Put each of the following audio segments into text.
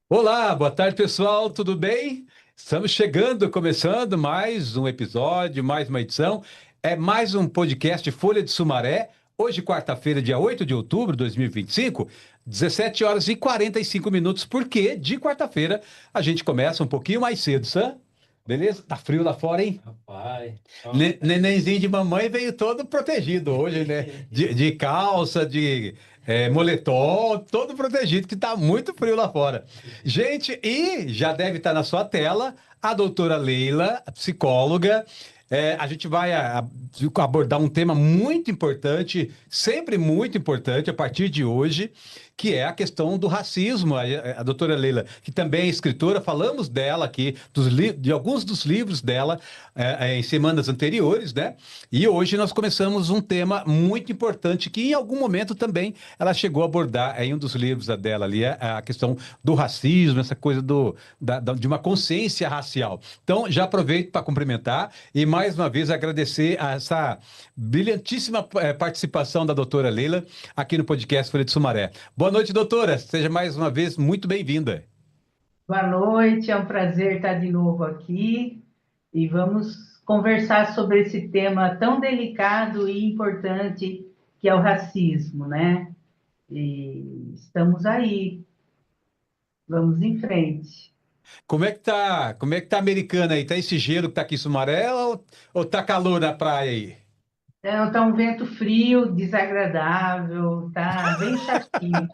Olá, boa tarde, pessoal, tudo bem? Estamos chegando, começando mais um episódio, mais uma edição. É mais um podcast Folha de Sumaré. Hoje, quarta-feira, dia 8 de outubro de 2025, 17 horas e 45 minutos, porque de quarta-feira a gente começa um pouquinho mais cedo, Sam? Beleza? Tá frio lá fora, hein? Rapaz, Nenenzinho de mamãe veio todo protegido hoje, né? De calça, de moletom, todo protegido, que tá muito frio lá fora. Gente, e já deve estar na sua tela a doutora Leila, a psicóloga. A gente vai abordar um tema muito importante, sempre muito importante, a partir de hoje, que é a questão do racismo. A doutora Leila, que também é escritora, falamos dela aqui, de alguns dos livros dela em semanas anteriores, né? E hoje nós começamos um tema muito importante que em algum momento também ela chegou a abordar em um dos livros dela ali, a questão do racismo, essa coisa de uma consciência racial. Então, já aproveito para cumprimentar e mais uma vez agradecer a essa brilhantíssima participação da doutora Leila aqui no podcast Folha de Sumaré. Boa noite, doutora. Seja mais uma vez muito bem-vinda. Boa noite, é um prazer estar de novo aqui e vamos conversar sobre esse tema tão delicado e importante que é o racismo, né? E estamos aí, vamos em frente. Como é que tá a Americana aí? Tá esse gelo que tá aqui em Sumaré ou tá calor na praia aí? Então, tá um vento frio, desagradável, tá bem chatinho.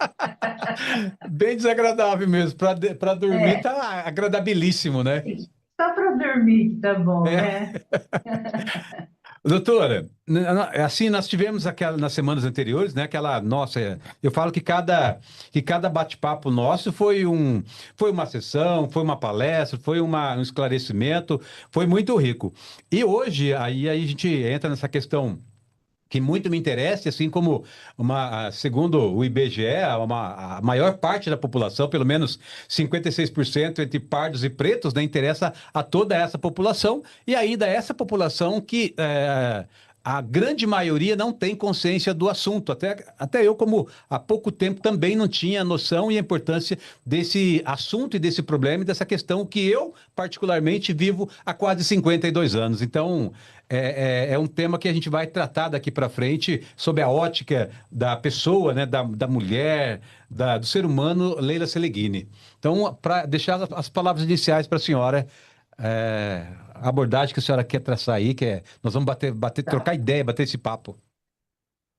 Bem desagradável mesmo. Para dormir É, tá agradabilíssimo, né? só para dormir que tá bom, É. né? Doutora, assim nós tivemos aquela nas semanas anteriores, né? Aquela nossa, eu falo que cada bate-papo nosso foi uma sessão, foi uma palestra, foi um esclarecimento, foi muito rico. E hoje aí a gente entra nessa questão que muito me interessa, assim como segundo o IBGE, a maior parte da população, pelo menos 56% entre pardos e pretos, né, interessa a toda essa população, e ainda essa população que a grande maioria não tem consciência do assunto. Até eu, como há pouco tempo, também não tinha noção e a importância desse assunto e desse problema e dessa questão que eu, particularmente, vivo há quase 52 anos. Então, é um tema que a gente vai tratar daqui para frente sob a ótica da pessoa, né, da mulher, do ser humano, Leila Seleguini. Então, para deixar as palavras iniciais para a senhora, a abordagem que a senhora quer traçar aí, nós vamos Tá. trocar ideia, bater esse papo.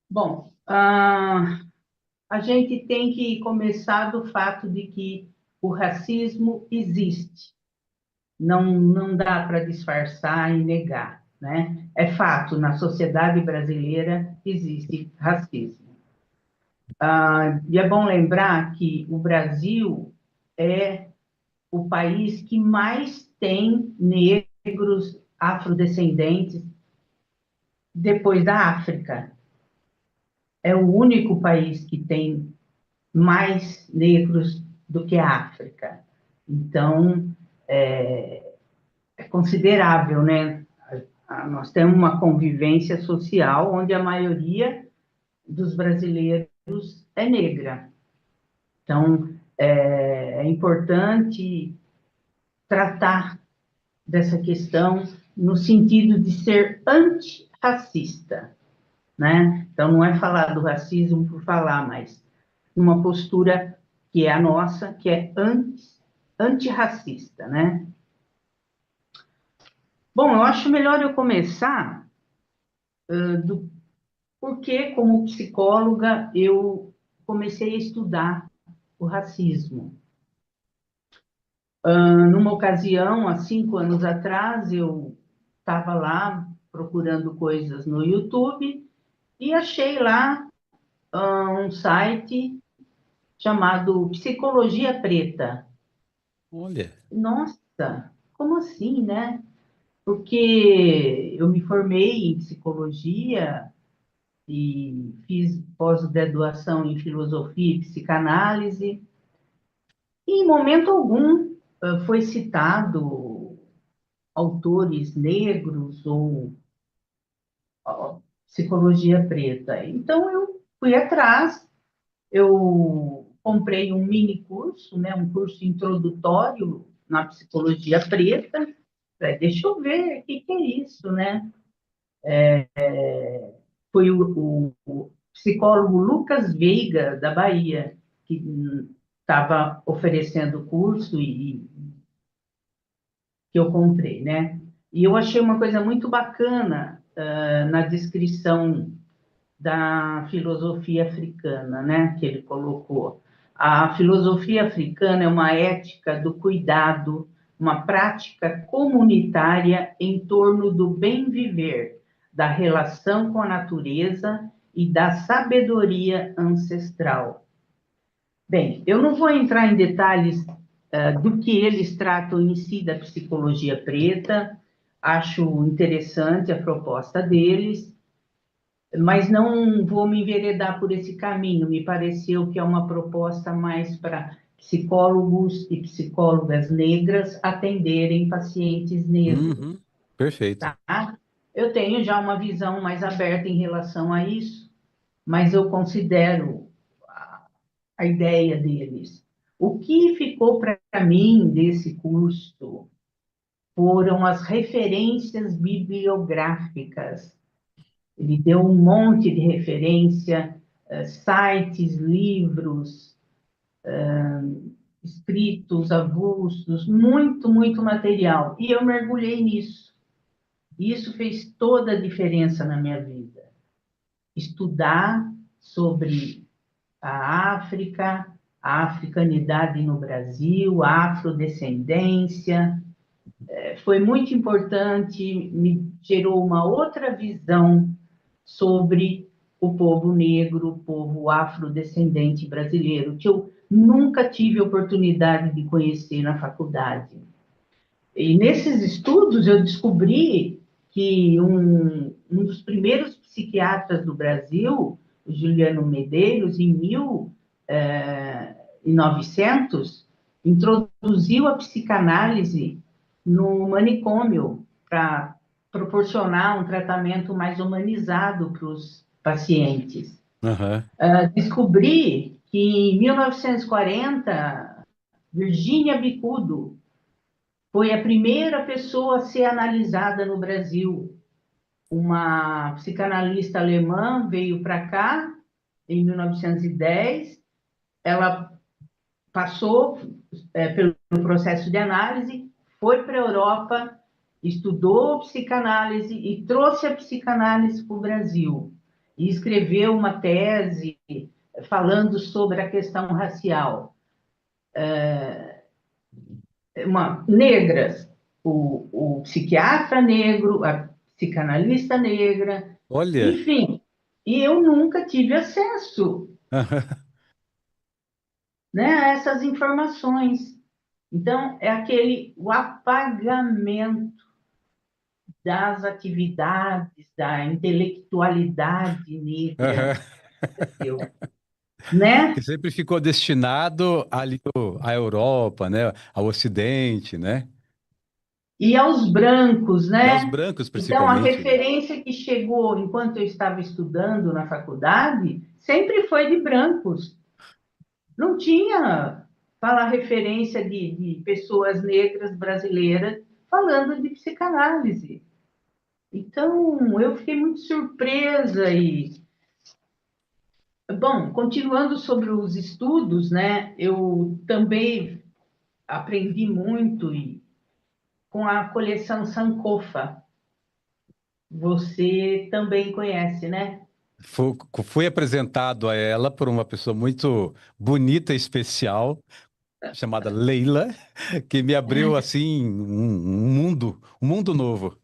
Bom, a gente tem que começar do fato de que o racismo existe. Não dá para disfarçar e negar, né? É fato, na sociedade brasileira existe racismo. E é bom lembrar que o Brasil é o país que mais tem negros afrodescendentes depois da África. É o único país que tem mais negros do que a África. Então, é considerável, né? Nós temos uma convivência social onde a maioria dos brasileiros é negra. Então, é importante tratar dessa questão no sentido de ser antirracista, né? Então, não é falar do racismo por falar, mas numa postura que é a nossa, que é antirracista, né? Bom, eu acho melhor eu começar do porque, como psicóloga, eu comecei a estudar o racismo. Numa ocasião, há 5 anos atrás, eu estava lá procurando coisas no YouTube e achei lá um site chamado Psicologia Preta. Olha, Nossa, como assim, né? Porque eu me formei em psicologia e fiz pós-graduação em filosofia e psicanálise, e em momento algum foi citado autores negros ou psicologia preta. Então eu fui atrás, eu comprei um mini curso, né, um curso introdutório na psicologia preta. Falei, deixa eu ver o que é isso, né? Foi o psicólogo Lucas Veiga, da Bahia, que estava oferecendo o curso e que eu comprei, né? E eu achei uma coisa muito bacana na descrição da filosofia africana, né? Que ele colocou. A filosofia africana é uma ética do cuidado, uma prática comunitária em torno do bem viver, da relação com a natureza e da sabedoria ancestral. Bem, eu não vou entrar em detalhes do que eles tratam em si da psicologia preta, acho interessante a proposta deles, mas não vou me enveredar por esse caminho. Me pareceu que é uma proposta mais para psicólogos e psicólogas negras atenderem pacientes negros, Uhum. Perfeito. tá? Eu tenho já uma visão mais aberta em relação a isso, mas eu considero a ideia deles. O que ficou para mim desse curso foram as referências bibliográficas. Ele deu um monte de referência, sites, livros, escritos, avulsos, muito, muito material. E eu mergulhei nisso. E isso fez toda a diferença na minha vida. Estudar sobre a africanidade no Brasil, a afrodescendência, foi muito importante, me gerou uma outra visão sobre o povo negro, o povo afrodescendente brasileiro, que eu nunca tive oportunidade de conhecer na faculdade. E nesses estudos eu descobri que um dos primeiros psiquiatras do Brasil, o Juliano Medeiros, em 1900, introduziu a psicanálise no manicômio para proporcionar um tratamento mais humanizado para os pacientes. Aham. Descobri que em 1940, Virgínia Bicudo foi a primeira pessoa a ser analisada no Brasil. Uma psicanalista alemã veio para cá em 1910, ela passou pelo processo de análise, foi para a Europa, estudou psicanálise e trouxe a psicanálise para o Brasil. E escreveu uma tese falando sobre a questão racial. Negras, o psiquiatra negro, a psicanalista negra, Olha. enfim. E eu nunca tive acesso, né, a essas informações. Então, é o apagamento das atividades, da intelectualidade negra, Aham. Que né? sempre ficou destinado ali à Europa, né? Ao Ocidente, né? E aos brancos, E aos né? brancos, Então, a principalmente, né? referência que chegou enquanto eu estava estudando na faculdade sempre foi de brancos. Não tinha falar referência de pessoas negras brasileiras falando de psicanálise. Então, eu fiquei muito surpresa e, bom, continuando sobre os estudos, né? Eu também aprendi muito com a coleção Sankofa. Você também conhece, né? Fui apresentado a ela por uma pessoa muito bonita e especial, chamada Leila, que me abriu assim um mundo novo.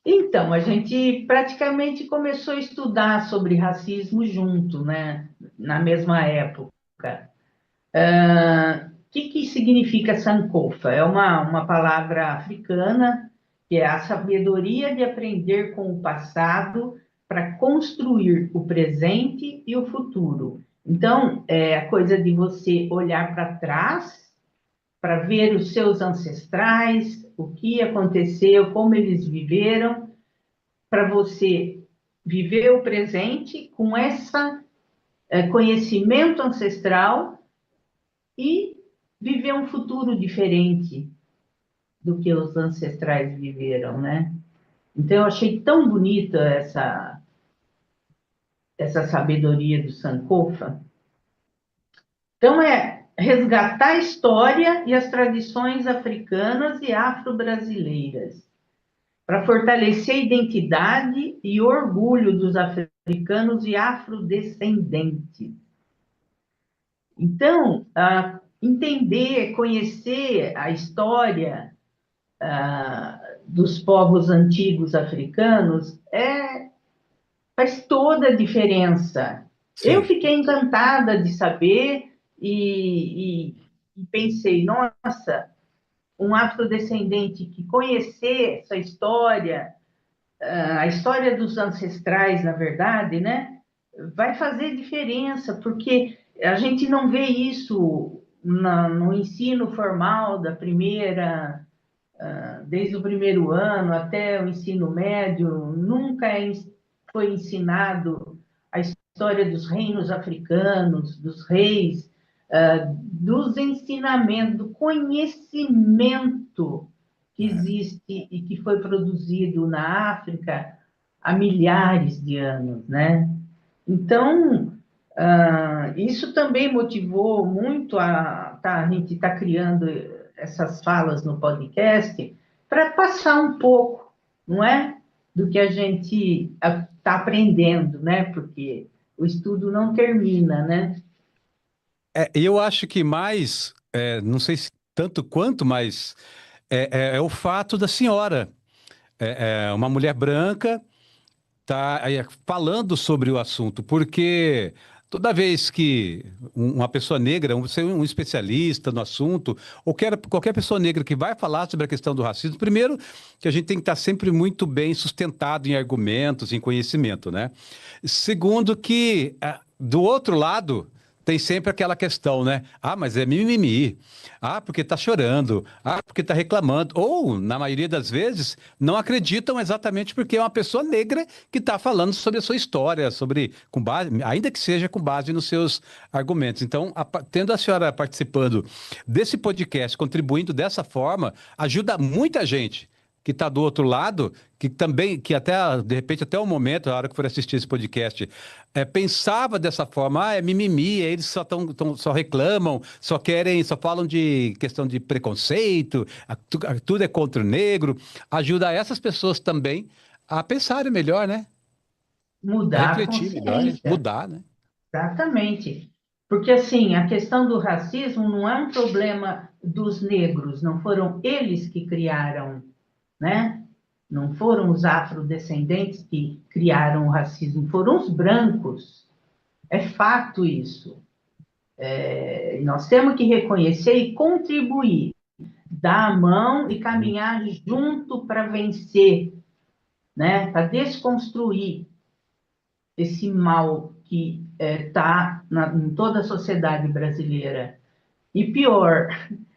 Então, a gente praticamente começou a estudar sobre racismo junto, né? Na mesma época. O que significa Sankofa? É uma palavra africana que é a sabedoria de aprender com o passado para construir o presente e o futuro. Então, é a coisa de você olhar para trás para ver os seus ancestrais, o que aconteceu, como eles viveram, para você viver o presente com essa conhecimento ancestral e viver um futuro diferente do que os ancestrais viveram, né? Então, eu achei tão bonita essa sabedoria do Sankofa. Então, é resgatar a história e as tradições africanas e afro-brasileiras, para fortalecer a identidade e orgulho dos africanos e afrodescendentes. Então, entender, conhecer a história dos povos antigos africanos faz toda a diferença. Eu Sim. fiquei encantada de saber e pensei, nossa, um afrodescendente que conhecer essa história, a história dos ancestrais, na verdade, né, vai fazer diferença, porque a gente não vê isso no ensino formal da primeira, desde o primeiro ano até o ensino médio, nunca foi ensinado a história dos reinos africanos, dos reis, dos ensinamentos, do conhecimento que É. existe e que foi produzido na África há milhares de anos, né? Então, isso também motivou muito a gente está criando essas falas no podcast para passar um pouco, não é? Do que a gente está aprendendo, né? Porque o estudo não termina, né? Eu acho que mais, não sei se tanto quanto, mas é o fato da senhora, uma mulher branca, tá aí falando sobre o assunto, porque toda vez que uma pessoa negra, um especialista no assunto, ou qualquer pessoa negra que vai falar sobre a questão do racismo, primeiro que a gente tem que estar sempre muito bem sustentado em argumentos, em conhecimento, né? Segundo que do outro lado tem sempre aquela questão, né? Ah, mas é mimimi. Ah, porque tá chorando. Ah, porque tá reclamando. Ou, na maioria das vezes, não acreditam exatamente porque é uma pessoa negra que está falando sobre a sua história, com base, ainda que seja com base nos seus argumentos. Então, tendo a senhora participando desse podcast, contribuindo dessa forma, ajuda muita gente que está do outro lado, que também, que até, de repente, até o momento, a hora que for assistir esse podcast, pensava dessa forma, é mimimi, eles só reclamam, só querem, só falam de questão de preconceito, tudo é contra o negro. Ajuda essas pessoas também a pensarem melhor, né? A Mudar a refletir melhor, consciência. mudar, né? Exatamente. Porque, assim, a questão do racismo não é um problema dos negros, não foram eles que criaram, né? Não foram os afrodescendentes que criaram o racismo, foram os brancos. É fato isso. Nós temos que reconhecer e contribuir, dar a mão e Uhum. caminhar junto para vencer, né? Para desconstruir esse mal que está em toda a sociedade brasileira. E pior,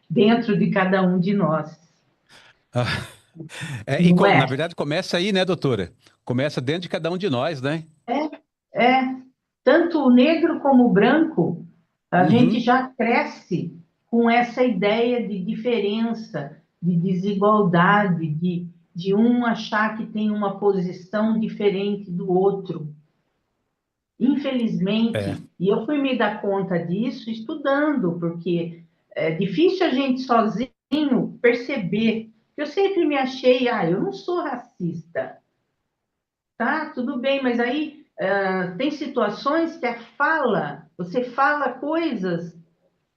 dentro de cada um de nós, Ah, não na é? verdade, começa aí, né, doutora? Começa dentro de cada um de nós, né? É. Tanto o negro como o branco, a gente Uhum. já cresce com essa ideia de diferença, de desigualdade, de um achar que tem uma posição diferente do outro. É. Infelizmente, e eu fui me dar conta disso estudando, porque é difícil a gente sozinho perceber. Eu sempre me achei, eu não sou racista, tá? Tudo bem, mas aí tem situações que você fala coisas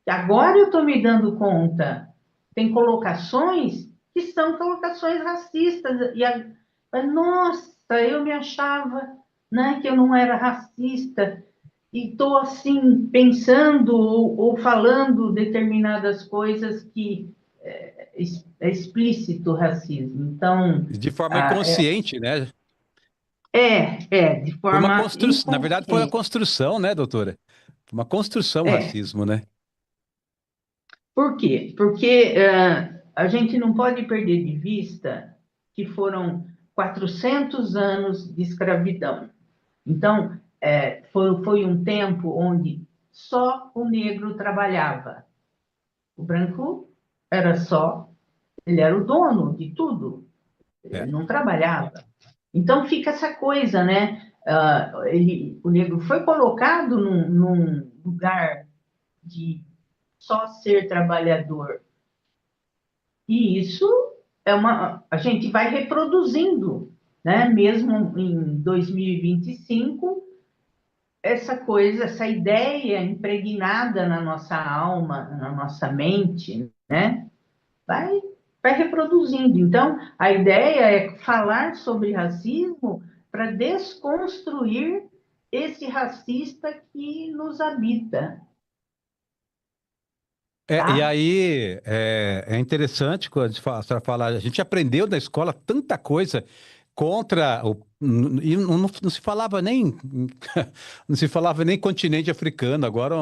que agora eu estou me dando conta. Tem colocações que são colocações racistas. Mas, nossa, eu me achava, né, que eu não era racista. E estou assim, pensando ou falando determinadas coisas que é explícito racismo. Então, De forma ah, inconsciente, né? de Foi uma forma construção, na verdade, foi uma inconsciente. construção, né, doutora? Uma construção o É, racismo, né? por quê? Porque a gente não pode perder de vista que foram 400 anos de escravidão. Então, Foi um tempo onde só o negro trabalhava. O branco era só, ele era o dono de tudo, ele É, não trabalhava. Então fica essa coisa, né? O negro foi colocado num lugar de só ser trabalhador. E isso a gente vai reproduzindo, né? Mesmo em 2025, essa coisa, essa ideia impregnada na nossa alma, na nossa mente, né? Vai, vai reproduzindo. Então, a ideia é falar sobre racismo para desconstruir esse racista que nos habita, E tá? aí é interessante quando a senhora fala, a gente aprendeu na escola tanta coisa contra o. E não se falava nem não se falava nem continente africano. Agora,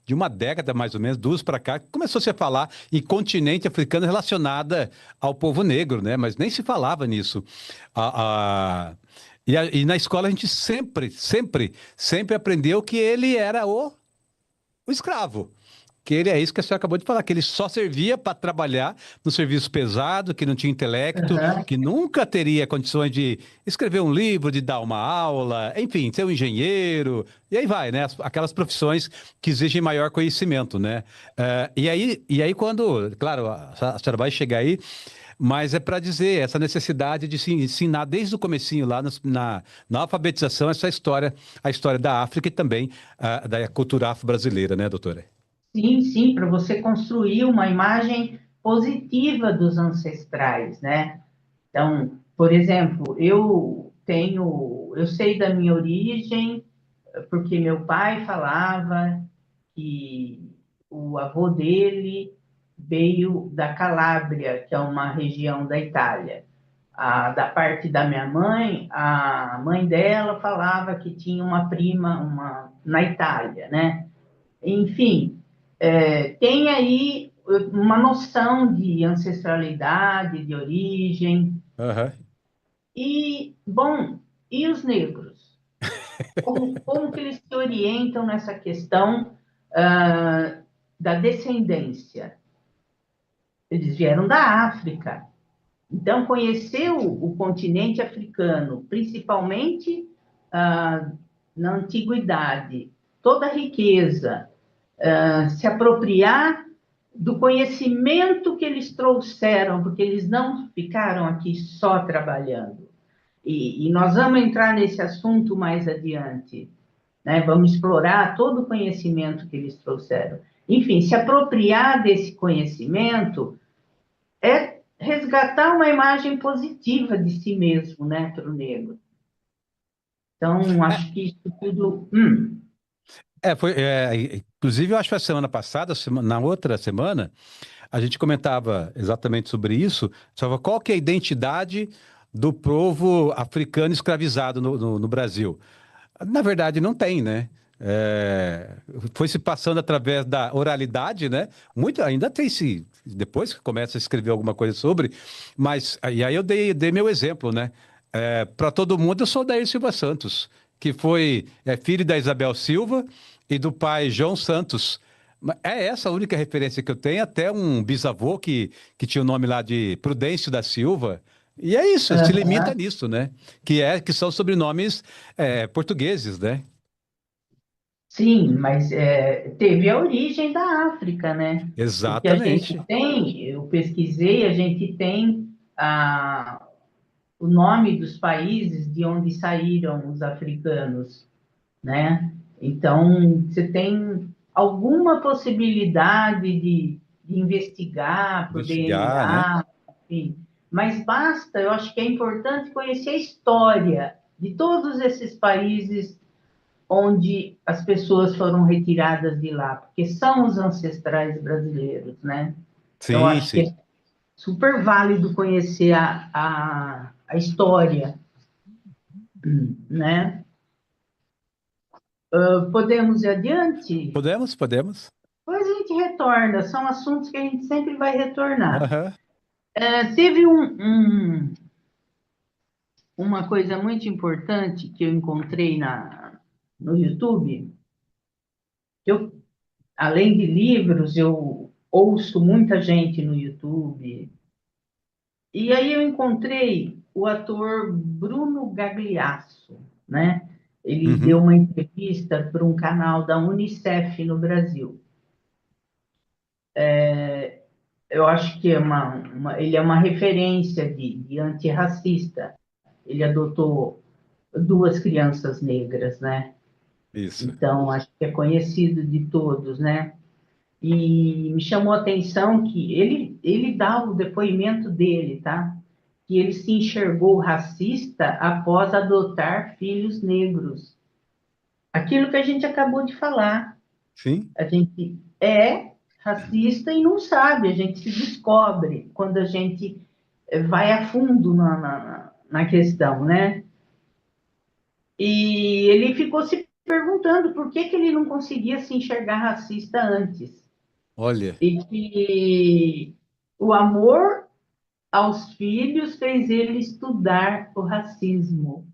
de uma década mais ou menos, duas para cá, começou -se a falar em continente africano relacionada ao povo negro, né? Mas nem se falava nisso. E na escola a gente sempre aprendeu que ele era o escravo. Que ele é isso que a senhora acabou de falar, que ele só servia para trabalhar no serviço pesado, que não tinha intelecto, Aham. que nunca teria condições de escrever um livro, de dar uma aula, enfim, ser um engenheiro, e aí vai, né? Aquelas profissões que exigem maior conhecimento, né? E aí quando, claro, a senhora vai chegar aí, mas é para dizer essa necessidade de se ensinar desde o comecinho lá na alfabetização essa história, a história da África e também da cultura afro-brasileira, né, doutora? Sim, sim, para você construir uma imagem positiva dos ancestrais, né? Então, por exemplo, eu sei da minha origem, porque meu pai falava que o avô dele veio da Calábria, que é uma região da Itália. Da parte da minha mãe, a mãe dela falava que tinha uma prima na Itália, né? Enfim, tem aí uma noção de ancestralidade, de origem. Aham. E, bom, e os negros? Como que eles se orientam nessa questão ah, da descendência? Eles vieram da África. Então, conhecer o continente africano, principalmente ah, na antiguidade, toda a riqueza, se apropriar do conhecimento que eles trouxeram, porque eles não ficaram aqui só trabalhando. E nós vamos entrar nesse assunto mais adiante, né? Vamos explorar todo o conhecimento que eles trouxeram. Enfim, se apropriar desse conhecimento é resgatar uma imagem positiva de si mesmo, né, para o negro. Então, acho que isso tudo. Inclusive, eu acho que a semana passada, na outra semana, a gente comentava exatamente sobre isso, sobre qual que é a identidade do povo africano escravizado no Brasil. Na verdade, não tem, né? É, foi se passando através da oralidade, né? Muito, ainda tem se depois que começa a escrever alguma coisa sobre, mas e aí eu dei meu exemplo, né? Para todo mundo, eu sou o Dair Silva Santos, que foi filho da Isabel Silva e do pai João Santos. É essa a única referência que eu tenho, até um bisavô que tinha o nome lá de Prudêncio da Silva. E é isso, se limita Aham. nisso, né? Que são sobrenomes portugueses, né? Sim, mas teve a origem da África, né? Porque a gente Exatamente. tem, eu pesquisei, a gente tem o nome dos países de onde saíram os africanos, né? Então, você tem alguma possibilidade de investigar por Investigar, né? DNA, enfim. Mas basta, eu acho que é importante conhecer a história de todos esses países onde as pessoas foram retiradas de lá, porque são os ancestrais brasileiros, né? Então, Sim, acho que sim. é super válido conhecer a história, né? Podemos ir adiante? Podemos, podemos. Depois a gente retorna, são assuntos que a gente sempre vai retornar. Aham. Teve uma coisa muito importante que eu encontrei no YouTube, eu, além de livros, eu ouço muita gente no YouTube. E aí eu encontrei o ator Bruno Gagliasso, né? Ele deu Uhum, uma entrevista para um canal da Unicef no Brasil. Eu acho que ele é uma referência de antirracista. Ele adotou duas crianças negras, né? isso. Então, acho que é conhecido de todos, né? E me chamou a atenção que ele dá o depoimento dele, tá? Que ele se enxergou racista após adotar filhos negros. Aquilo que a gente acabou de falar. Sim. A gente é racista e não sabe, a gente se descobre quando a gente vai a fundo na questão, né? E ele ficou se perguntando por que que ele não conseguia se enxergar racista antes. Olha, E que o amor aos filhos fez ele estudar o racismo.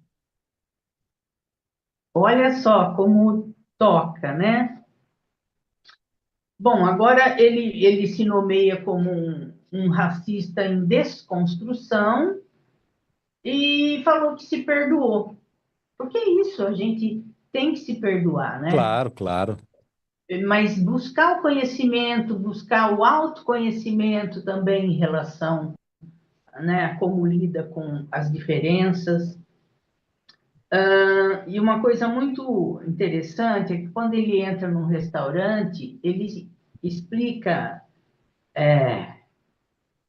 Olha só como toca, né? Bom, agora ele se nomeia como um racista em desconstrução e falou que se perdoou. Porque é isso, a gente tem que se perdoar, né? claro, claro. Mas buscar o conhecimento, buscar o autoconhecimento também em relação, né, a como lida com as diferenças. E uma coisa muito interessante é que quando ele entra num restaurante, ele explica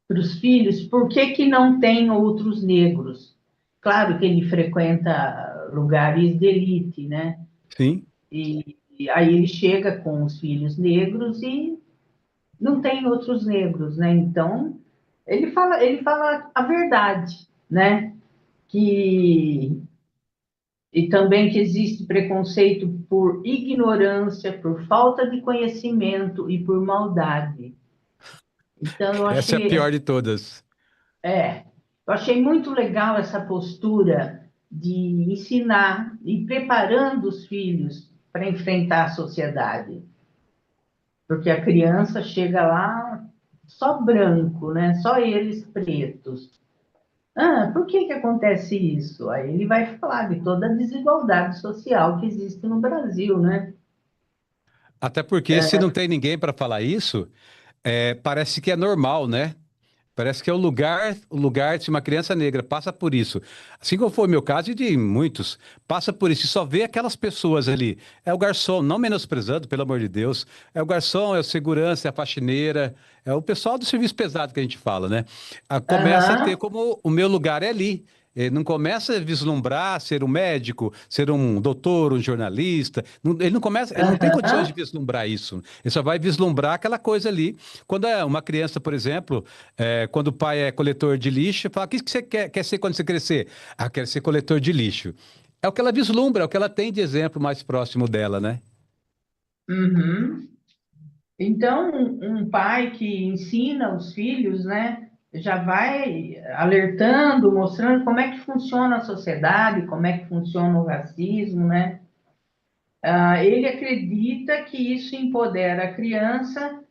para os filhos por que que não tem outros negros. Claro que ele frequenta lugares de elite, né? Sim. E aí ele chega com os filhos negros e não tem outros negros, né? Então, ele fala a verdade, né? Que e também que existe preconceito por ignorância, por falta de conhecimento e por maldade. Então, Essa é a pior de todas. eu achei muito legal essa postura de ensinar e preparando os filhos para enfrentar a sociedade, porque a criança chega lá só branco, né? Só eles pretos. Ah, por que que acontece isso? Aí ele vai falar de toda a desigualdade social que existe no Brasil, né? Até porque se não tem ninguém para falar isso, parece que é normal, né? Parece que é o lugar, se uma criança negra passa por isso, assim como foi o meu caso e de muitos, passa por isso e só vê aquelas pessoas ali. É o garçom, não menosprezando, pelo amor de Deus. É o garçom, é o segurança, é a faxineira, é o pessoal do serviço pesado que a gente fala, né? Começa a ter Aham, como o meu lugar é ali. Não começa a vislumbrar ser um médico, ser um doutor, um jornalista. Ele não começa, ele não tem condições de aham, vislumbrar isso. Ele só vai vislumbrar aquela coisa ali. Quando é uma criança, por exemplo, quando o pai é coletor de lixo, fala: o que que você quer ser quando você crescer? Ah, quero ser coletor de lixo. É o que ela vislumbra, é o que ela tem de exemplo mais próximo dela, né? uhum. Então, um pai que ensina os filhos, né, já vai alertando, mostrando como é que funciona a sociedade, como é que funciona o racismo, né? Ele acredita que isso empodera a criança,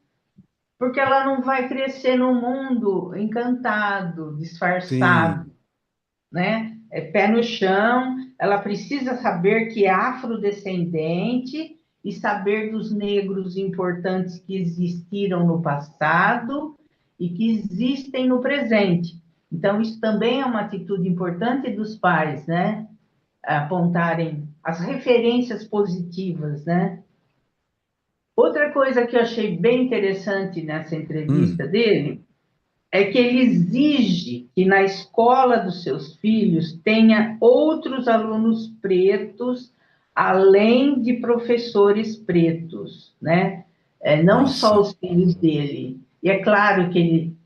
porque ela não vai crescer num mundo encantado, Sim, disfarçado, né? É pé no chão, ela precisa saber que é afrodescendente e saber dos negros importantes que existiram no passado e que existem no presente. Então, isso também é uma atitude importante dos pais, né? Apontarem as referências positivas, né? Outra coisa que eu achei bem interessante nessa hum, entrevista dele é que ele exige que na escola dos seus filhos tenha outros alunos pretos, além de professores pretos, né? Não só nossa. os filhos dele. E é claro que ele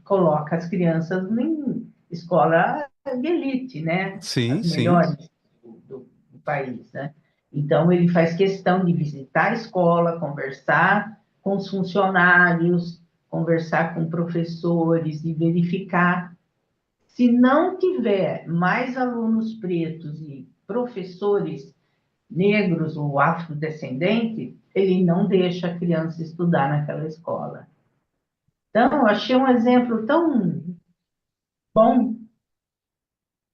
coloca as crianças em escola de elite, né? Sim, As sim. melhores do país, né? Então, ele faz questão de visitar a escola, conversar com os funcionários, conversar com professores e verificar. Se não tiver mais alunos pretos e professores negros ou afrodescendentes, ele não deixa a criança estudar naquela escola. Então, eu achei um exemplo tão bom,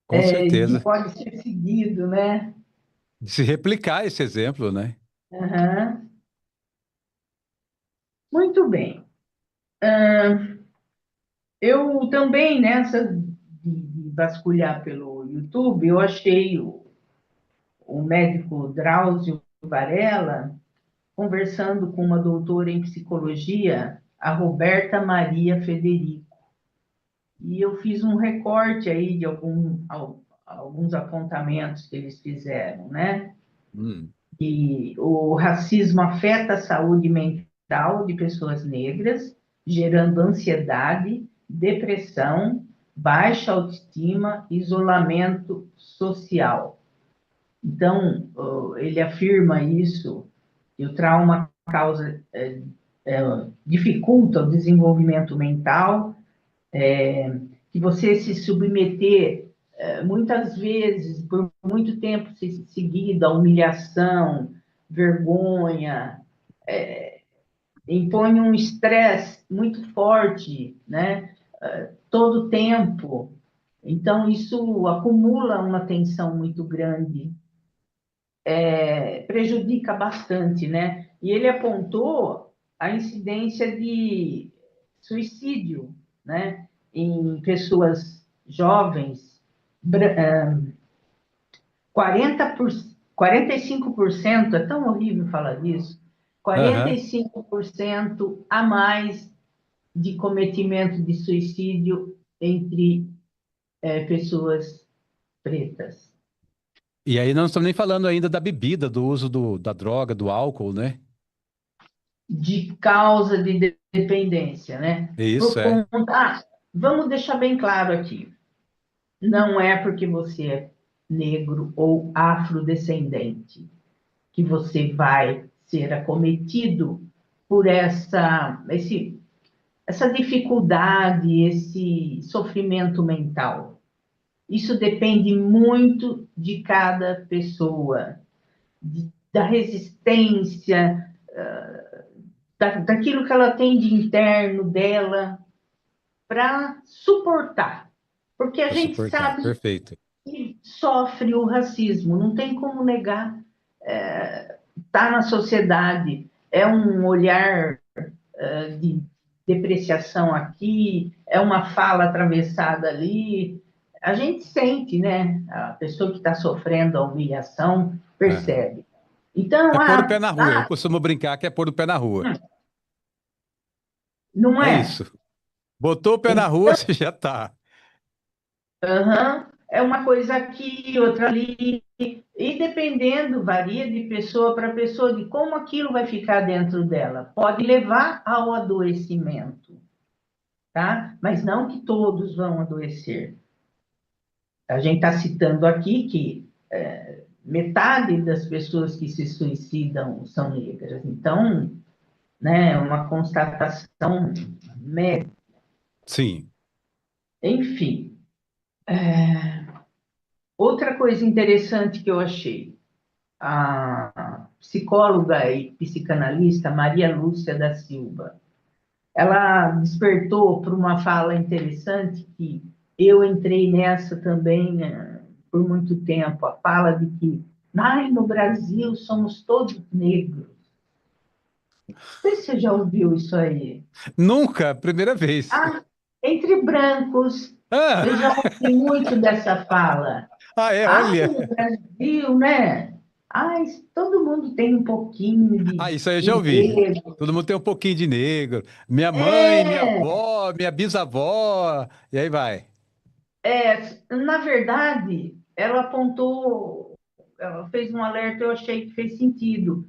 Com que certeza. pode ser seguido, né? De se replicar esse exemplo, né? Aham. Muito bem. Eu também, nessa de vasculhar pelo YouTube, eu achei o médico Drauzio Varela conversando com uma doutora em psicologia, a Roberta Maria Federico. E eu fiz um recorte aí de alguns apontamentos que eles fizeram, né? Hum. Que o racismo afeta a saúde mental de pessoas negras, gerando ansiedade, depressão, baixa autoestima, isolamento social. Então, ele afirma isso, que o trauma causa, dificulta o desenvolvimento mental, que você se submeter, muitas vezes, por muito tempo seguido, a humilhação, vergonha, impõe um estresse muito forte, né? Todo o tempo. Então, isso acumula uma tensão muito grande, prejudica bastante, né? E ele apontou a incidência de suicídio, né? Em pessoas jovens, 45%, é tão horrível falar disso, quarenta e Aham. cinco por cento a mais de cometimento de suicídio entre pessoas pretas. E aí não estamos nem falando ainda da bebida, do uso da droga, do álcool, né? De causa de dependência, né? Isso Por é. conta. Vamos deixar bem claro aqui. Não é porque você é negro ou afrodescendente que você vai ser acometido por essa dificuldade, esse sofrimento mental. Isso depende muito de cada pessoa, da resistência, daquilo que ela tem de interno dela para suportar. Porque a Para gente suportar. sabe Perfeito. que sofre o racismo, não tem como negar, está na sociedade, é um olhar de depreciação aqui, é uma fala atravessada ali. A gente sente, né? A pessoa que está sofrendo a humilhação Aham. percebe. Então, É pôr o pé na rua. Eu costumo brincar que é pôr o pé na rua. não É é? isso. Botou o pé na rua, Então, você já tá. é uma coisa aqui, outra ali, e dependendo, varia de pessoa para pessoa, de como aquilo vai ficar dentro dela. Pode levar ao adoecimento, tá? Mas não que todos vão adoecer. A gente está citando aqui que metade das pessoas que se suicidam são negras. Então, né, é uma constatação médica. Sim. Enfim, outra coisa interessante que eu achei, a psicóloga e psicanalista Maria Lúcia da Silva, ela despertou por uma fala interessante que eu entrei nessa também por muito tempo, a fala de que no Brasil somos todos negros. Não sei se você já ouviu isso aí. Nunca, primeira vez. Ah, entre brancos, Ah, eu já ouvi muito dessa fala. ah é, Ah, olha. no Brasil, né? Ah, todo mundo tem um pouquinho Ah, isso aí eu de já ouvi. negro. Todo mundo tem um pouquinho de negro. Minha mãe, minha É, avó, minha bisavó, e aí vai. na verdade, ela apontou, ela fez um alerta, eu achei que fez sentido.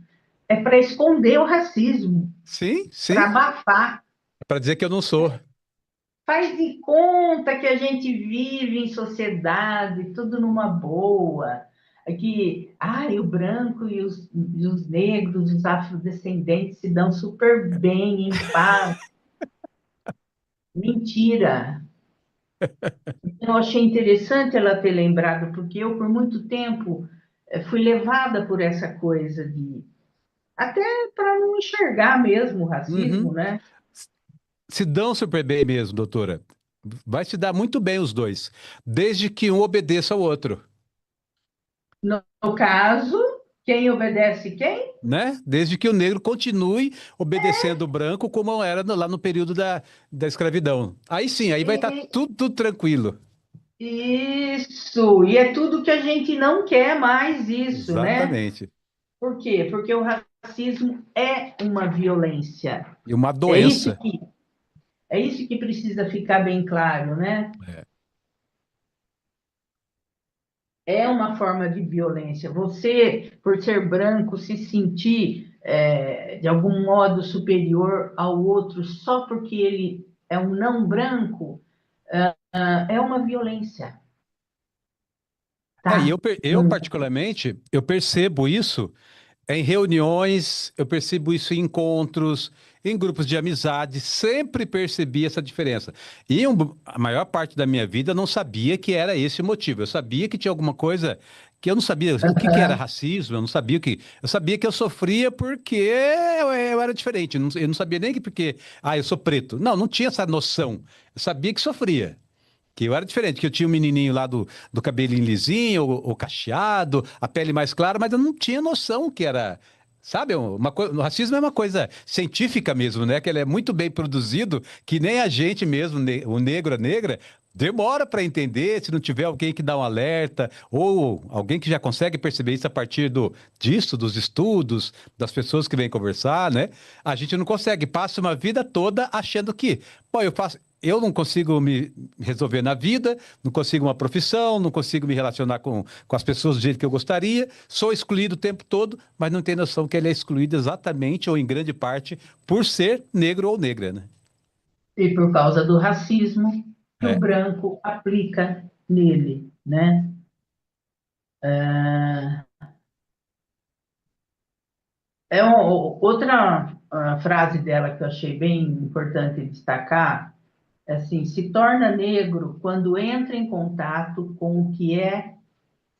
É para esconder o racismo, Sim, para sim. abafar. Para dizer que eu não sou. Faz de conta que a gente vive em sociedade, tudo numa boa, que o branco e os negros, os afrodescendentes se dão super bem, em paz. Mentira. Eu achei interessante ela ter lembrado, porque eu, por muito tempo, fui levada por essa coisa de. Até para não enxergar mesmo o racismo, Uhum. né? Se dão super bem mesmo, doutora. Vai se dar muito bem os dois, desde que um obedeça ao outro, No caso, quem obedece quem? né? Desde que o negro continue obedecendo o branco como era lá no período da escravidão. Aí sim, aí vai estar E- tudo tranquilo. Isso, e é tudo que a gente não quer mais isso, né? Exatamente. Por quê? Porque o racismo é uma violência. E uma É isso doença. que, é isso que precisa ficar bem claro, né? É. É uma forma de violência. Você, por ser branco, se sentir de algum modo superior ao outro só porque ele é um não branco, é uma violência, E tá? eu Não- particularmente, eu percebo isso em reuniões, eu percebo isso em encontros, em grupos de amizade, sempre percebi essa diferença. E a maior parte da minha vida eu não sabia que era esse o motivo. Eu sabia que tinha alguma coisa que eu não sabia o que que era racismo, eu não sabia o que. Eu sabia que eu sofria porque eu era diferente. Eu não sabia nem que porque, eu sou preto. Não, não tinha essa noção. Eu sabia que sofria. Que eu era diferente, que eu tinha um menininho lá do cabelinho lisinho, o cacheado, a pele mais clara, mas eu não tinha noção que era. Sabe, o racismo é uma coisa científica mesmo, né? Que ele é muito bem produzido, que nem a gente mesmo, o negro, a negra, demora para entender se não tiver alguém que dá um alerta, ou alguém que já consegue perceber isso a partir disso, dos estudos, das pessoas que vêm conversar, né? A gente não consegue, passa uma vida toda achando que, pô, eu não consigo me resolver na vida, não consigo uma profissão, não consigo me relacionar com as pessoas do jeito que eu gostaria, sou excluído o tempo todo, mas não tem noção que ele é excluído exatamente ou em grande parte por ser negro ou negra, né? E por causa do racismo que o É. branco aplica nele, né? Outra frase dela que eu achei bem importante destacar é assim: se torna negro quando entra em contato com o que é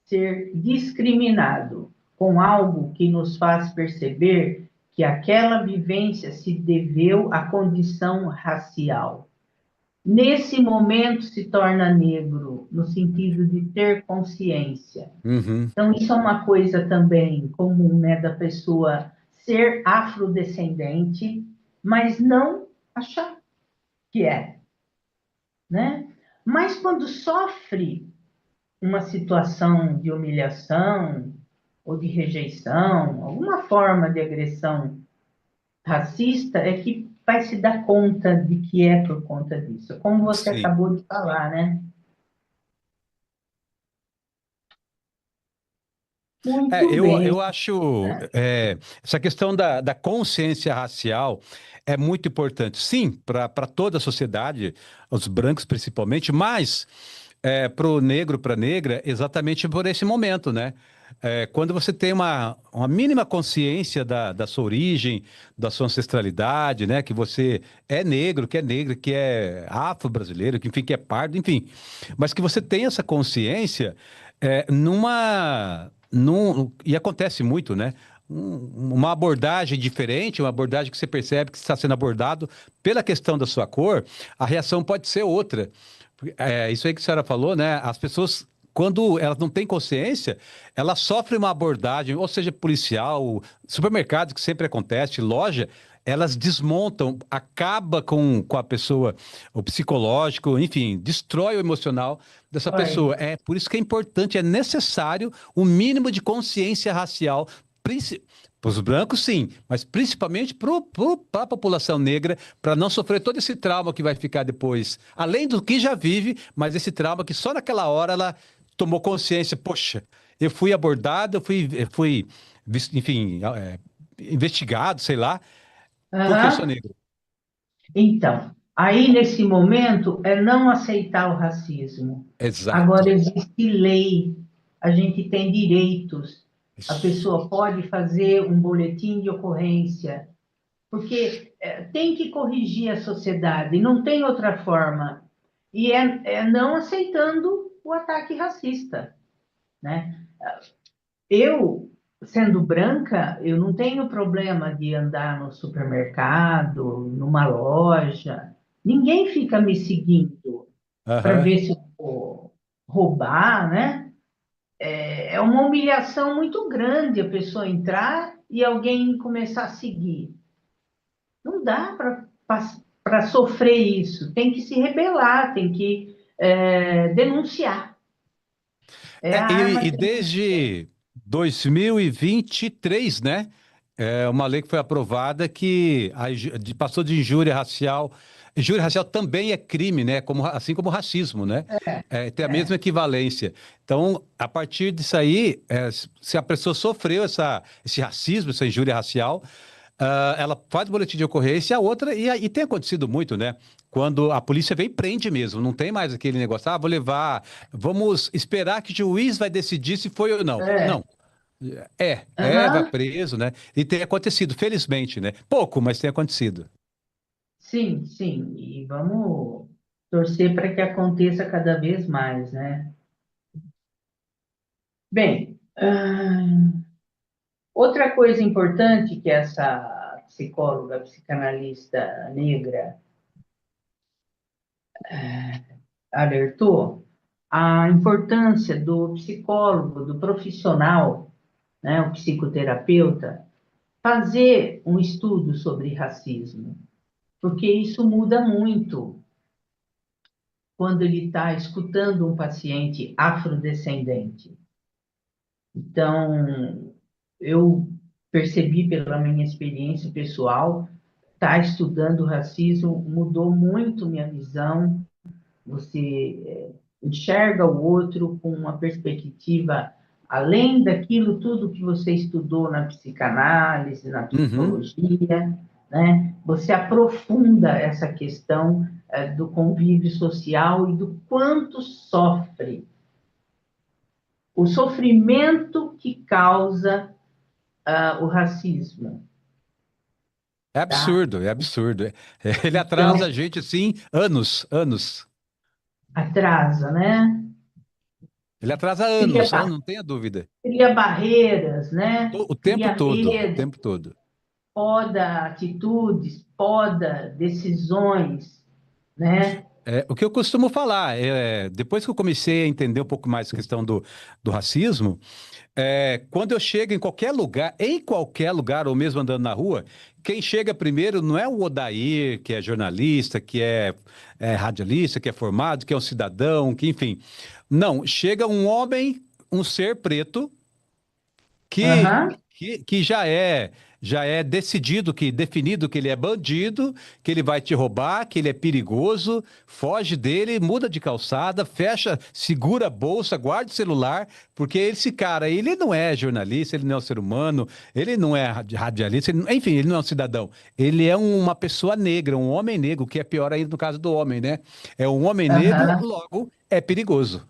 ser discriminado, com algo que nos faz perceber que aquela vivência se deveu à condição racial. Nesse momento se torna negro, no sentido de ter consciência. Uhum. Então, isso é uma coisa também comum, né, da pessoa ser afrodescendente, mas não achar que é, né? Mas quando sofre uma situação de humilhação ou de rejeição, alguma forma de agressão racista, é que vai se dar conta de que é por conta disso, como você Sim. acabou de falar, né? Muito Eu bem. acho essa questão da consciência racial é muito importante, sim, para toda a sociedade, os brancos principalmente, mas para o negro, para a negra, exatamente por esse momento, né? Quando você tem uma mínima consciência da sua origem, da sua ancestralidade, né? Que você é negro, que é negra, que é afro-brasileiro, que enfim, que é pardo, enfim, mas que você tem essa consciência e acontece muito, né? Uma abordagem diferente, uma abordagem que você percebe que está sendo abordado pela questão da sua cor, a reação pode ser outra. Isso aí que a senhora falou, né? As pessoas, quando elas não têm consciência, elas sofrem uma abordagem, ou seja, policial, supermercado, que sempre acontece, loja, elas desmontam, acaba com a pessoa, o psicológico, enfim, destrói o emocional dessa Oi. pessoa. É por isso que é importante, é necessário o mínimo de consciência racial, para os brancos, sim, mas principalmente para a população negra, para não sofrer todo esse trauma que vai ficar depois, além do que já vive, mas esse trauma que só naquela hora ela tomou consciência, poxa, eu fui abordado, eu fui enfim, investigado, sei lá, porque eu sou Aham. negro. Então, aí nesse momento é não aceitar o racismo. Exato. Agora existe lei, a gente tem direitos. A Isso. pessoa pode fazer um boletim de ocorrência, porque tem que corrigir a sociedade, não tem outra forma. é não aceitando o ataque racista, né? Eu, sendo branca, eu não tenho problema de andar no supermercado, numa loja. Ninguém fica me seguindo para Aham. ver se eu vou roubar, né? É uma humilhação muito grande a pessoa entrar e alguém começar a seguir. Não dá para sofrer isso. Tem que se rebelar, tem que denunciar. É É, a e, arma e que a gente tem. desde 2023, né? Uma lei que foi aprovada que passou de injúria racial. Injúria racial também é crime, né? Assim como o racismo, né? Tem a mesma É. equivalência. Então, a partir disso aí, se a pessoa sofreu esse racismo, essa injúria racial, ela faz boletim de ocorrência, a outra, e tem acontecido muito, né? Quando a polícia vem e prende mesmo, não tem mais aquele negócio, vou levar, vamos esperar que o juiz vai decidir se foi ou não. É. Não, vai Aham. preso, né? E tem acontecido, felizmente, né? Pouco, mas tem acontecido. Sim, sim. E vamos torcer para que aconteça cada vez mais, né? Bem, outra coisa importante que essa psicóloga, psicanalista negra alertou, a importância do psicólogo, do profissional, né, o psicoterapeuta, fazer um estudo sobre racismo, porque isso muda muito quando ele está escutando um paciente afrodescendente. Então, eu percebi pela minha experiência pessoal, estar estudando racismo mudou muito minha visão. Você enxerga o outro com uma perspectiva além daquilo tudo que você estudou na psicanálise, na Uhum. psicologia, né? Você aprofunda essa questão do convívio social e do quanto sofre, o sofrimento que causa o racismo, É tá? absurdo, é absurdo. Ele atrasa Então, a gente, assim, anos, anos. atrasa, né? Ele atrasa Cria, anos, anos, não tenha dúvida. cria barreiras, né? O tempo Cria todo, o medo, tempo todo. poda atitudes, poda decisões, né? O que eu costumo falar, depois que eu comecei a entender um pouco mais a questão do racismo, quando eu chego em qualquer lugar, ou mesmo andando na rua, quem chega primeiro não é o Odair, que é jornalista, que é radialista, que é formado, que é um cidadão, que enfim. Não, chega um homem, um ser preto, que, Aham, que já é definido que ele é bandido, que ele vai te roubar, que ele é perigoso, foge dele, muda de calçada, fecha, segura a bolsa, guarda o celular, porque esse cara, ele não é jornalista, ele não é um ser humano, ele não é radialista, enfim, ele não é um cidadão. Ele é uma pessoa negra, um homem negro, que é pior ainda no caso do homem, né? É um homem negro, aham, logo é perigoso.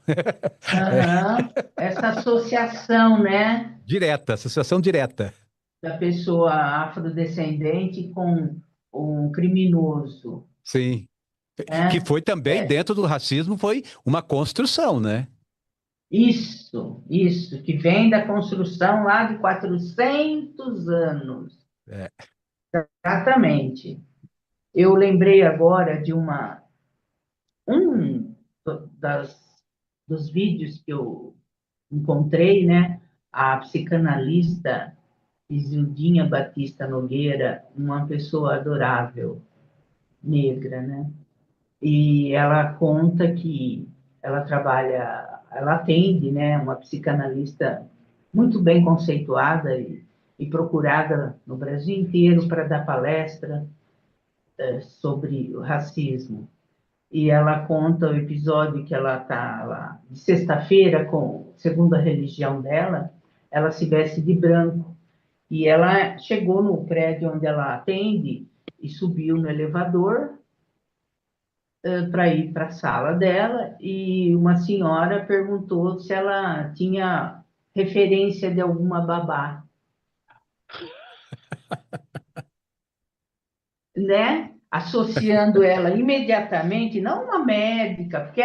aham. Essa associação, né, Direta, associação direta. da pessoa afrodescendente com um criminoso, Sim. Que né? foi também, É, dentro do racismo, foi uma construção, né? isso, que vem da construção lá de 400 anos. É. Exatamente. Eu lembrei agora de um das, dos vídeos que eu encontrei, né? A psicanalista Isildinha Batista Nogueira, uma pessoa adorável, negra, né? E ela conta que ela atende, né? Uma psicanalista muito bem conceituada e procurada no Brasil inteiro para dar palestra sobre o racismo. E ela conta o episódio que ela está lá, de sexta-feira, segundo a religião dela, ela se veste de branco. E ela chegou no prédio onde ela atende e subiu no elevador para ir para a sala dela e uma senhora perguntou se ela tinha referência de alguma babá, né? associando ela imediatamente, não uma médica, porque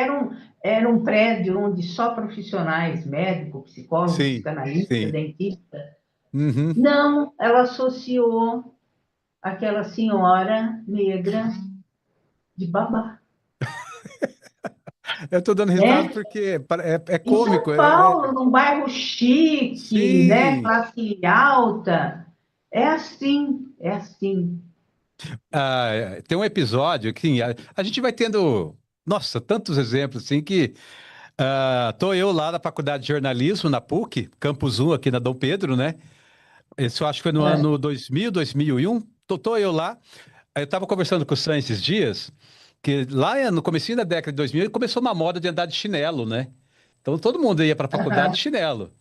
era um prédio onde só profissionais, médico, psicólogo, Sim, psicanalista, sim. dentista. Uhum. Não, ela associou aquela senhora negra de babá, Eu estou dando risada né? porque é Em cômico. São Paulo, num bairro chique, né? Sim. Classe alta. É assim, é assim. Ah, tem um episódio que a gente vai tendo, nossa, tantos exemplos assim que tô eu lá na faculdade de jornalismo na PUC, Campus 1 aqui na Dom Pedro, né? Esse eu acho que foi no É. ano 2000, 2001. Tô eu lá. Aí eu estava conversando com o Sam esses dias, que lá no comecinho da década de 2000 começou uma moda de andar de chinelo, né? Então todo mundo ia para a faculdade de Aham, chinelo,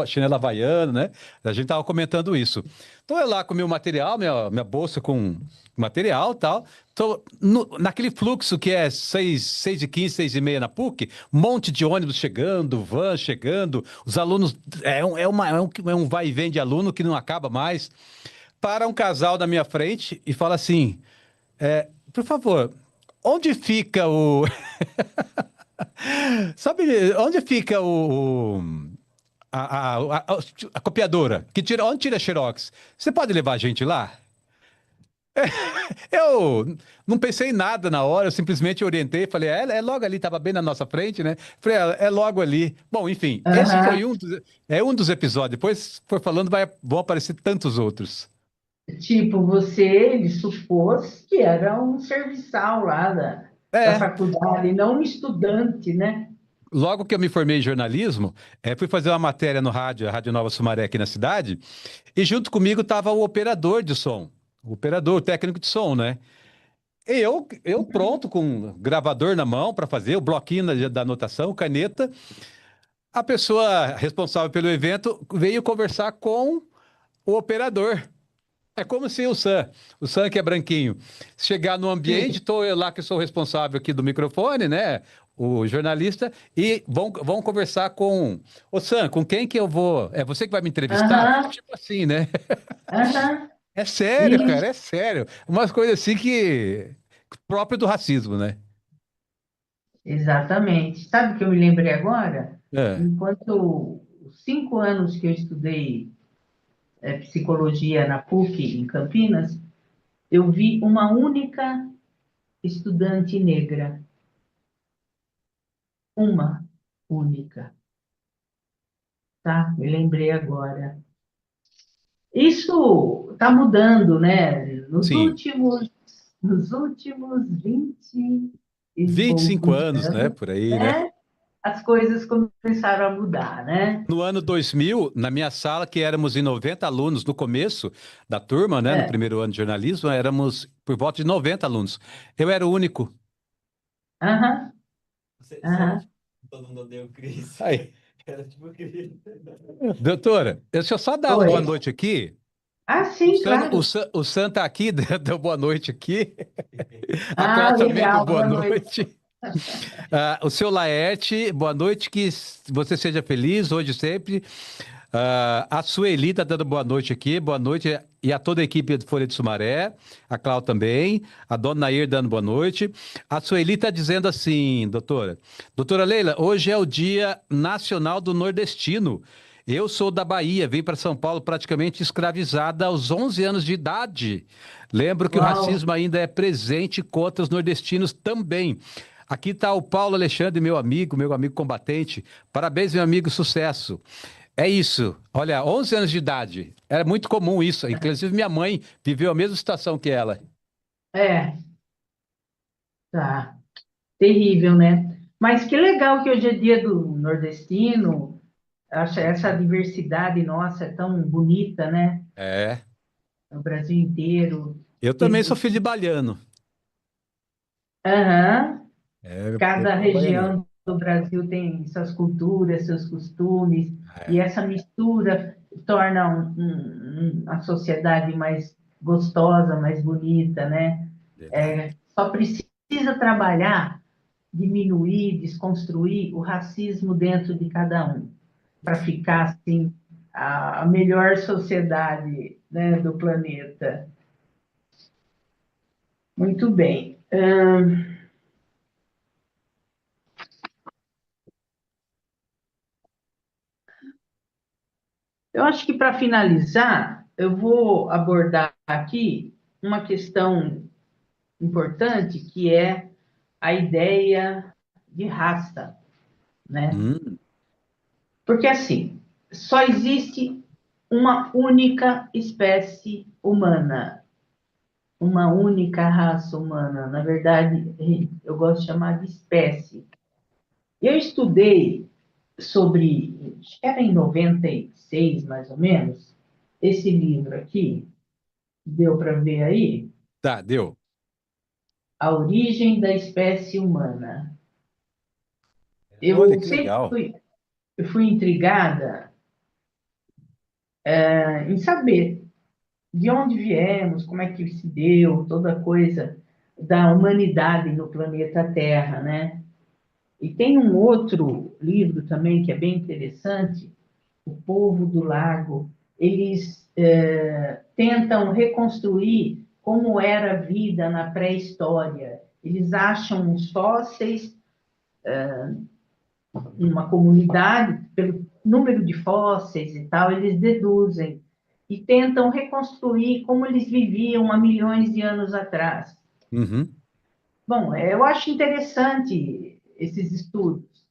chinelo havaiano, né? A gente tava comentando isso. Então eu lá com o meu material, minha bolsa com material e tal. Tô naquele fluxo que é 6h15, 6h30 na PUC, um monte de ônibus chegando, van chegando, os alunos, é um vai e vem de aluno que não acaba mais. Para um casal na minha frente e fala assim: por favor, onde fica o. Sabe onde fica a copiadora? Onde tira a Xerox? Você pode levar a gente lá? Eu não pensei em nada na hora, eu simplesmente orientei, falei, é logo ali, estava bem na nossa frente, né? Falei, é logo ali. Bom, enfim, esse aham. foi um dos episódios. Depois for falando, vão aparecer tantos outros. Tipo, ele supôs que era um serviçal lá da É, faculdade, não um estudante, né? logo que eu me formei em jornalismo, fui fazer uma matéria no rádio, a Rádio Nova Sumaré aqui na cidade, e junto comigo estava o operador de som, o operador, o técnico de som, né? Eu pronto, com o gravador na mão para fazer, o bloquinho da anotação, caneta. A pessoa responsável pelo evento veio conversar com o operador. É como se o Sam que é branquinho, chegar no ambiente, Sim. estou eu lá que sou o responsável aqui do microfone, né? O jornalista, e vão conversar com o Sam, com quem que eu vou? É você que vai me entrevistar? Aham, Tipo assim, né? aham. É sério, Isso, cara, é sério. Umas coisas assim que próprio do racismo, né? exatamente. Sabe o que eu me lembrei agora? É. Enquanto os 5 anos que eu estudei psicologia na PUC, em Campinas, eu vi uma única estudante negra. Uma única, tá? Me lembrei agora. Isso está mudando, né? Sim, Nos últimos 20 e 25 poucos anos, né? anos, Por aí, né? né? As coisas começaram a mudar, né? No ano 2000, na minha sala, que éramos em 90 alunos no começo da turma, né? No É. primeiro ano de jornalismo, éramos por volta de 90 alunos. Eu era o único. Aham, Você acha aham. que todo mundo odeia o Chris? Aí, Era tipo o Chris. doutora, deixa eu só dar uma boa Oi. noite aqui. Ah, O sim, Sam, o claro. Sam, o Sam tá aqui, deu boa noite aqui. A Ah, Cláudia também deu legal. boa Boa noite. noite. O seu Laerte, boa noite, que você seja feliz hoje e sempre. A Sueli está dando boa noite aqui, boa noite, e a toda a equipe do Folha de Sumaré, a Cláudia também, a dona Nair dando boa noite. A Sueli está dizendo assim, doutora Leila, hoje é o Dia Nacional do Nordestino. Eu sou da Bahia, vim para São Paulo praticamente escravizada aos 11 anos de idade. Lembro que o Uau. racismo ainda é presente contra os nordestinos também. Aqui está o Paulo Alexandre, meu amigo combatente. Parabéns, meu amigo, sucesso. É isso. Olha, 11 anos de idade. Era muito comum isso. Inclusive, minha mãe viveu a mesma situação que ela. É, tá. Terrível, né? Mas que legal que hoje é dia do nordestino. Acho essa diversidade nossa é tão bonita, né? É. No Brasil inteiro. Eu também sou filho de baliano. Aham. Eu Cada sou baianinho. região do Brasil tem suas culturas, seus costumes, e É, essa mistura torna a sociedade mais gostosa, mais bonita, né? verdade. Só precisa trabalhar, diminuir, desconstruir o racismo dentro de cada um, para ficar assim a melhor sociedade, né, do planeta. Muito bem. Eu acho que para finalizar, eu vou abordar aqui uma questão importante, que é a ideia de raça, né? Hum, Porque assim, só existe uma única espécie humana, uma única raça humana. Na verdade, eu gosto de chamar de espécie. Eu estudei sobre, acho que era em 96, mais ou menos, esse livro aqui, deu para ver aí, tá, deu. A Origem da Espécie Humana. Olha Eu que sempre legal. fui intrigada em saber de onde viemos, como é que se deu, toda coisa da humanidade no planeta Terra, né? E tem um outro livro também que é bem interessante, O Povo do Lago. Eles tentam reconstruir como era a vida na pré-história. Eles acham os fósseis numa comunidade, pelo número de fósseis e tal, eles deduzem e tentam reconstruir como eles viviam há milhões de anos atrás. Uhum. Bom, eu acho interessante esses estudos.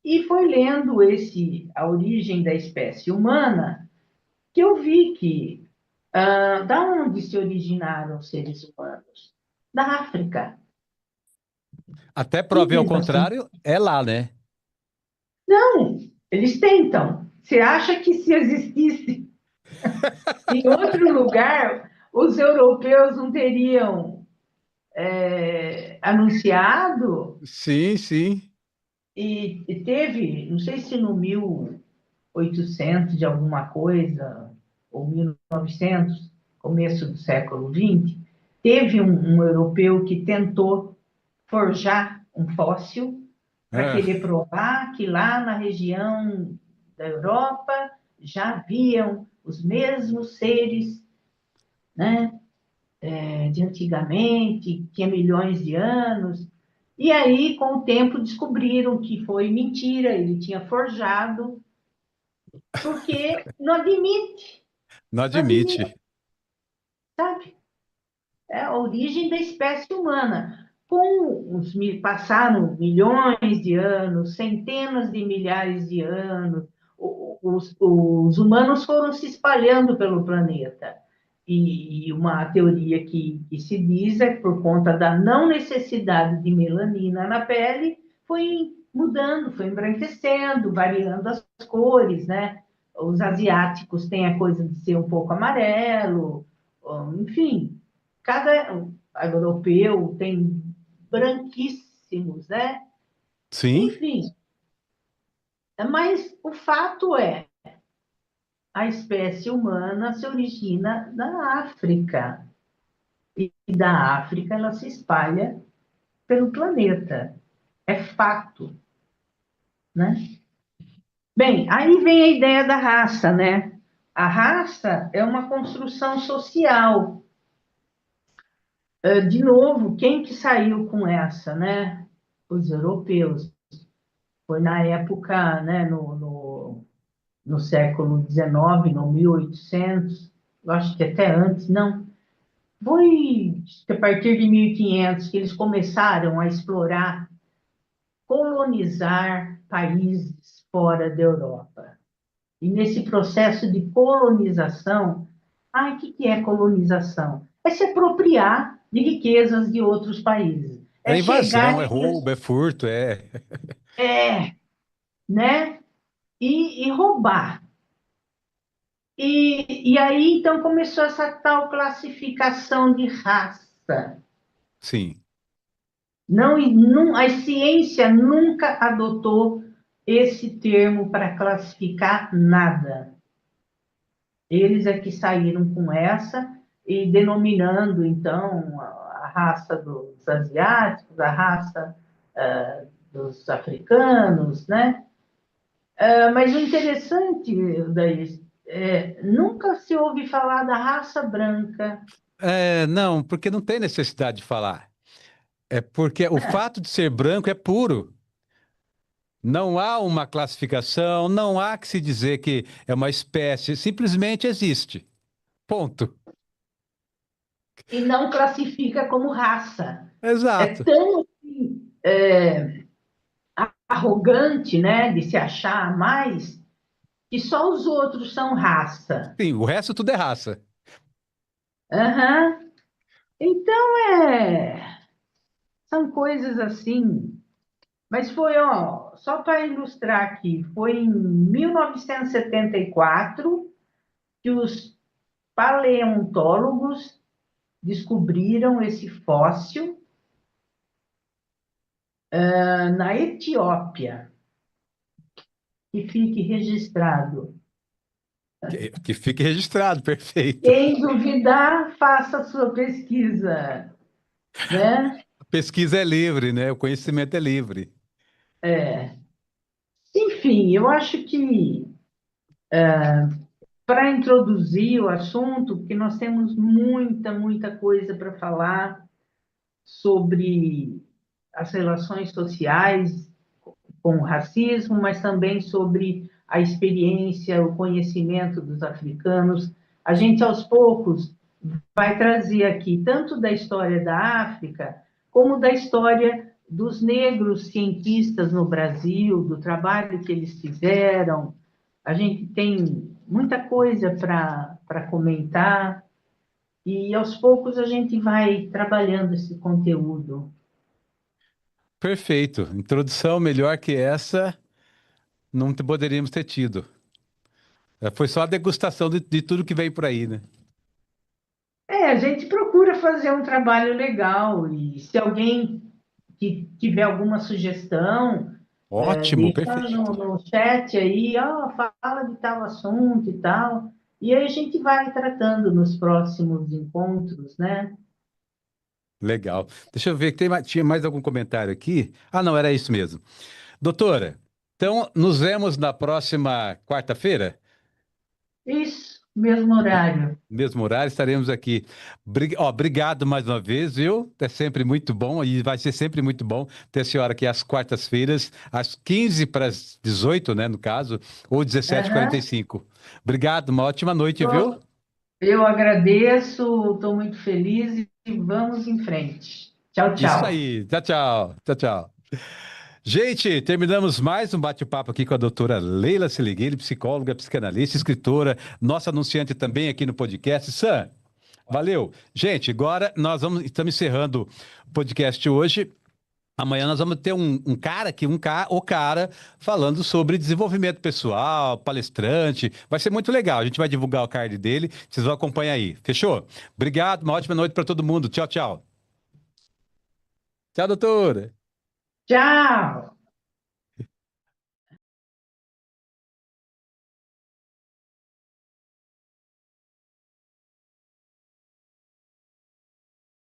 E foi lendo A Origem da Espécie Humana que eu vi que da onde se originaram os seres humanos? Da África. Até prova ao Simples assim. contrário, é lá, né? Não, eles tentam. Você acha que se existisse em outro lugar, os europeus não teriam anunciado? Sim, sim. E teve, não sei se no 1800 de alguma coisa, ou 1900, começo do século XX, teve um europeu que tentou forjar um fóssil para Ah, querer provar que lá na região da Europa já haviam os mesmos seres, né, de antigamente, tinha milhões de anos. E aí, com o tempo, descobriram que foi mentira, ele tinha forjado, porque não admite, não não admite, admite. sabe? É a origem da espécie humana. Passaram milhões de anos, centenas de milhares de anos, os humanos foram se espalhando pelo planeta. E uma teoria que se diz é que por conta da não necessidade de melanina na pele, foi mudando, foi embranquecendo, variando as cores, né? Os asiáticos têm a coisa de ser um pouco amarelo, enfim, cada europeu tem branquíssimos, né? Sim, Enfim, mas o fato é, a espécie humana se origina da África. E da África ela se espalha pelo planeta. É fato, né? Bem, aí vem a ideia da raça, né? A raça é uma construção social. De novo, quem que saiu com essa, né? Os europeus. Foi na época, né, no século XIX, no 1800, eu acho que até antes, não. Foi a partir de 1500 que eles começaram a explorar, colonizar países fora da Europa. E nesse processo de colonização, o que é colonização? É se apropriar de riquezas de outros países. É é chegar invasão, é e dizer, roubo, é furto, é. né? E roubar. E aí, então, começou essa tal classificação de raça. Sim. Não, a ciência nunca adotou esse termo para classificar nada. Eles é que saíram com essa e denominando, então, a raça dos asiáticos, a raça dos africanos, né? Mas o interessante, daí, nunca se ouve falar da raça branca. Não, porque não tem necessidade de falar. É porque o fato de ser branco é puro. Não há uma classificação, não há que se dizer que é uma espécie, simplesmente existe. Ponto. E não classifica como raça. É Exato. tão assim, arrogante, né, de se achar a mais, que só os outros são raça. Sim, o resto tudo é raça. Aham. Então, são coisas assim. Mas foi, ó, só para ilustrar aqui, foi em 1974 que os paleontólogos descobriram esse fóssil na Etiópia, que fique registrado. Que fique registrado, perfeito. Quem duvidar, faça a sua pesquisa, né? A pesquisa é livre, né? O conhecimento é livre. É. Enfim, eu acho que para introduzir o assunto, porque nós temos muita coisa para falar sobre as relações sociais com o racismo, mas também sobre a experiência, o conhecimento dos africanos. A gente, aos poucos, vai trazer aqui tanto da história da África, como da história dos negros cientistas no Brasil, do trabalho que eles fizeram. A gente tem muita coisa para comentar, e aos poucos a gente vai trabalhando esse conteúdo. Perfeito. Introdução melhor que essa, poderíamos ter tido. Foi só a degustação de tudo que vem por aí, né? A gente procura fazer um trabalho legal, e se alguém que tiver alguma sugestão, Ótimo, deixa perfeito. no chat aí, ó, fala de tal assunto e tal, e aí a gente vai tratando nos próximos encontros, né? Legal. Deixa eu ver, tinha mais algum comentário aqui? Ah, não, era isso mesmo. Doutora, então nos vemos na próxima quarta-feira? Isso, mesmo horário. Mesmo horário, estaremos aqui. Obrigado mais uma vez, viu? É sempre muito bom e vai ser sempre muito bom ter a senhora aqui às quartas-feiras, às 15 para as 18, né, no caso, ou 17h45. Obrigado, uma ótima noite, viu? Eu agradeço, estou muito feliz e vamos em frente. Tchau, Isso tchau. aí. Tchau, tchau. Tchau, tchau. Gente, terminamos mais um bate-papo aqui com a doutora Leila Siligueira, psicóloga, psicanalista, escritora, nossa anunciante também aqui no podcast. Sam, valeu. Gente, agora estamos encerrando o podcast hoje. Amanhã nós vamos ter um cara aqui, o cara falando sobre desenvolvimento pessoal, palestrante. Vai ser muito legal. A gente vai divulgar o card dele. Vocês vão acompanhar aí. Fechou? Obrigado. Uma ótima noite para todo mundo. Tchau, tchau. Tchau, doutora. Tchau.